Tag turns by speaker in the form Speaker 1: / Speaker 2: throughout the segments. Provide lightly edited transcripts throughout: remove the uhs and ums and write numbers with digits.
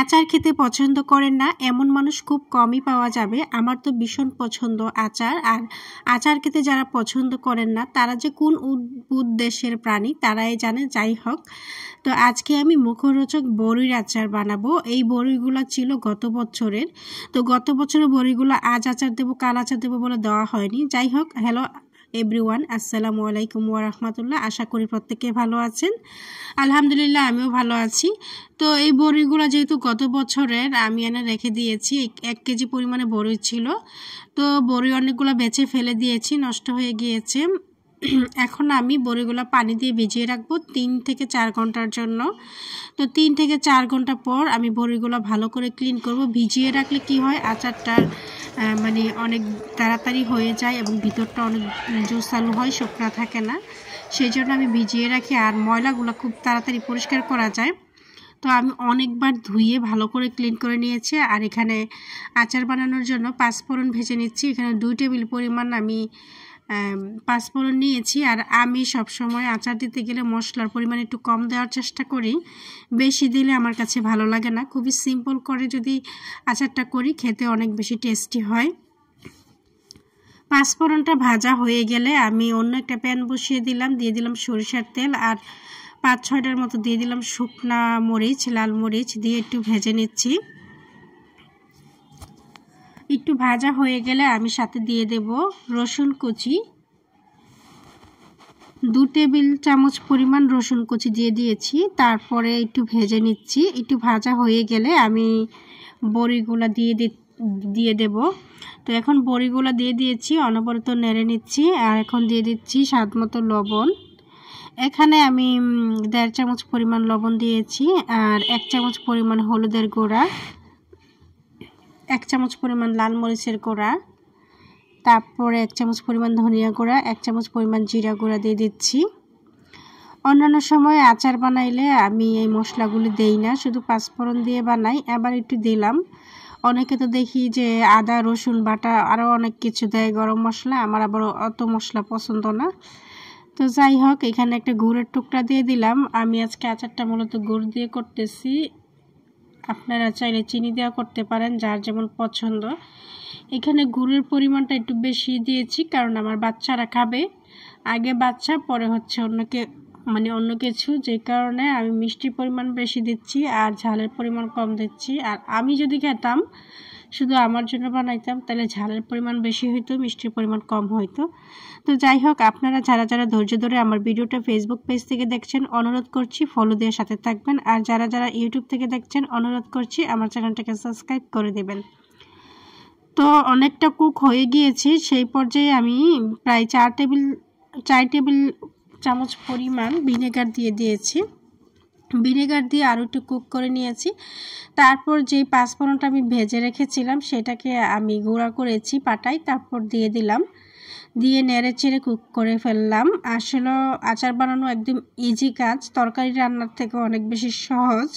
Speaker 1: আচার খেতে পছন্দ করেন না এমন মানুষ খুব কমই পাওয়া যাবে। আমার তো ভীষণ পছন্দ আচার। আর আচার খেতে যারা পছন্দ করেন না তারা যে কোন উদ্দেশ্যের প্রাণী তারাই জানে। যাই হোক, তো আজকে আমি মুখরোচক বড়ির আচার বানাবো। এই বড়িগুলো ছিল গত বছরের। তো গত বছরের বড়িগুলো আজ আচার দেবো কাল আচার দেবো বলে দেওয়া হয়নি। যাই হোক, হ্যালো এভরিওয়ান, আসসালামু আলাইকুম ওয়া রাহমাতুল্লাহ। আশা করি প্রত্যেকে ভালো আছেন। আলহামদুলিল্লাহ, আমিও ভালো আছি। তো এই বড়িগুলো যেহেতু গত বছরের, আমি এনে রেখে দিয়েছি। 1 কেজি পরিমাণে বড়ি ছিল। তো বড়ি অনেকগুলো বেছে ফেলে দিয়েছি, নষ্ট হয়ে গিয়েছে। এখন আমি বড়িগুলো পানি দিয়ে ভিজিয়ে রাখবো 3 থেকে 4 ঘন্টার জন্য। তো 3 থেকে 4 ঘন্টা পর আমি বড়িগুলো ভালো করে ক্লিন করব। ভিজিয়ে রাখলে কি হয়, আচারটার মানে অনেক তাড়াতাড়ি হয়ে যায় এবং ভিতরটা অনেক জোসালো হয়, শুকনা থাকে না। সেই জন্য আমি ভিজিয়ে রাখি। আর ময়লাগুলো খুব তাড়াতাড়ি পরিষ্কার করা যায়। তো আমি অনেকবার ধুয়ে ভালো করে ক্লিন করে নিয়েছি। আর এখানে আচার বানানোর জন্য 5 ফোড়ন ভেজে নিচ্ছি। এখানে 2 টেবিল পরিমাণ আমি 5 ফোড়ন নিয়েছি। আর আমি সবসময় আচার দিতে গেলে মশলার পরিমাণ একটু কম দেওয়ার চেষ্টা করি, বেশি দিলে আমার কাছে ভালো লাগে না। খুবই সিম্পল করে যদি আচারটা করি, খেতে অনেক বেশি টেস্টি হয়। 5 ফোড়নটা ভাজা হয়ে গেলে আমি অন্য একটা প্যান বসিয়ে দিলাম, দিয়ে দিলাম সরিষার তেল। আর 5-6টার মতো দিয়ে দিলাম শুকনা মরিচ, লাল মরিচ দিয়ে একটু ভেজে নিচ্ছি। একটু ভাজা হয়ে গেলে আমি সাথে দিয়ে দেব রসুন কুচি। 2 টেবিল চামচ পরিমাণ রসুন কুচি দিয়ে দিয়েছি। তারপরে একটু ভেজে নিচ্ছি। একটু ভাজা হয়ে গেলে আমি বড়িগুলো দিয়ে দেব। তো এখন বড়িগুলো দিয়ে দিয়েছি, অনবরত নেড়ে নিচ্ছি। আর এখন দিয়ে দিচ্ছি স্বাদ মতো লবণ। এখানে আমি 1.5 চামচ পরিমাণ লবণ দিয়েছি। আর 1 চামচ পরিমাণ হলুদের গুঁড়া, 1 চামচ পরিমাণ লাল মরিচের গুঁড়া, তারপরে 1 চামচ পরিমাণ ধনিয়া গুঁড়া, 1 চামচ পরিমাণ জিরা গুঁড়া দিয়ে দিচ্ছি। অন্যান্য সময় আচার বানাইলে আমি এই মশলাগুলি দেই না, শুধু 5 ফোড়ন দিয়ে বানাই। এবার একটু দিলাম। অনেকে তো দেখি যে আদা রসুন বাটা আরও অনেক কিছু দেয়, গরম মশলা। আমার আবার অত মশলা পছন্দ না। তো যাই হোক, এখানে একটা গুড়ের টুকরা দিয়ে দিলাম। আমি আজকে আচারটা মূলত গুড় দিয়ে করতেছি। আপনারা চাইলে চিনি দেওয়া করতে পারেন, যার যেমন পছন্দ। এখানে গুড়ের পরিমাণটা একটু বেশি দিয়েছি, কারণ আমার বাচ্চারা খাবে। আগে বাচ্চা, পরে হচ্ছে অন্য কিছু, যে কারণে আমি মিষ্টির পরিমাণ বেশি দিচ্ছি আর ঝালের পরিমাণ কম দিচ্ছি। আর আমি যদি খেতাম, শুধু আমার জন্য বানাইতাম, তাহলে ঝালের পরিমাণ বেশি হইতো, মিষ্টির পরিমাণ কম হইতো। তো যাই হোক, আপনারা যারা যারা ধৈর্য ধরে আমার ভিডিওটা ফেসবুক পেজ থেকে দেখছেন, অনুরোধ করছি ফলো দিয়ে সাথে থাকবেন। আর যারা যারা ইউটিউব থেকে দেখছেন, অনুরোধ করছি আমার চ্যানেলটাকে সাবস্ক্রাইব করে দেবেন। তো অনেকটা কুক হয়ে গিয়েছে। সেই পর্যায়ে আমি প্রায় 4 টেবিল চামচ পরিমাণ ভিনেগার দিয়ে দিয়েছি। ভিনেগার দিয়ে আরও একটু কুক করে নিয়েছি। তারপর যে 5 ফোড়নটা আমি ভেজে রেখেছিলাম সেটাকে আমি গুঁড়া করেছি পাটায়, তারপর দিয়ে দিলাম। দিয়ে নেড়ে চেড়ে কুক করে ফেললাম। আসলে আচার বানানো একদম ইজি কাজ, তরকারি রান্নার থেকে অনেক বেশি সহজ।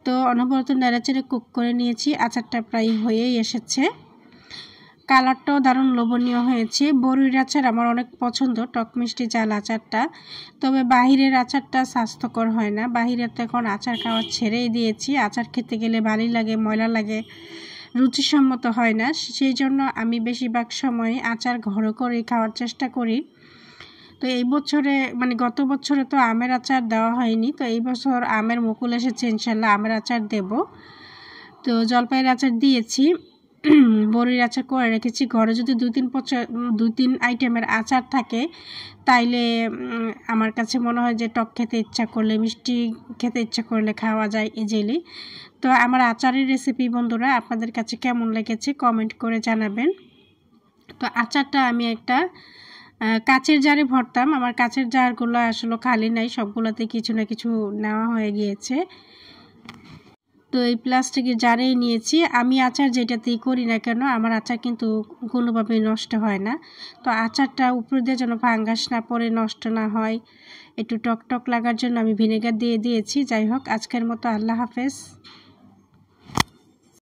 Speaker 1: তো অনবরত নেড়ে চেড়ে কুক করে নিয়েছি। আচারটা প্রায় হয়েই এসেছে। কালারটাও দারুণ লোভনীয় হয়েছে। বড়ির আচার আমার অনেক পছন্দ, টক মিষ্টি ঝাল আচারটা। তবে বাহিরের আচারটা স্বাস্থ্যকর হয় না। বাহিরের তো এখন আচার খাওয়া ছেড়েই দিয়েছি। আচার খেতে গেলে ভালোই লাগে, ময়লা লাগে, রুচিসম্মত হয় না। সেই জন্য আমি বেশিরভাগ সময় আচার ঘরে করেই খাওয়ার চেষ্টা করি। তো এই বছরে গত বছরে তো আমের আচার দেওয়া হয়নি। তো এই বছর আমের মুকুল এসেছে, ইনশাল্লাহ আমের আচার দেব। তো জলপাইয়ের আচার দিয়েছি, বড়ির আচার করে রেখেছি। ঘরে যদি 2-3 আইটেমের আচার থাকে, তাইলে আমার কাছে মনে হয় যে টক খেতে ইচ্ছা করলে, মিষ্টি খেতে ইচ্ছা করলে খাওয়া যায় ইজিলি। তো আমার আচারের রেসিপি বন্ধুরা আপনাদের কাছে কেমন লেগেছে কমেন্ট করে জানাবেন। তো আচারটা আমি একটা কাচের জারে ভরতাম। আমার কাচের জারগুলো আসলে খালি নাই, সবগুলোতে কিছু না কিছু নেওয়া হয়ে গিয়েছে। তো এই প্লাস্টিকের জারেই নিয়েছি। আমি আচার যেটাতেই করি না কেন, আমার আচার কিন্তু কোনোভাবেই নষ্ট হয় না। তো আচারটা উপর দিয়ে যেন ফাঙ্গাস না পড়ে, নষ্ট না হয়, একটু টক টক লাগার জন্য আমি ভিনেগার দিয়ে দিয়েছি। যাই হোক, আজকের মতো আল্লাহ হাফেজ।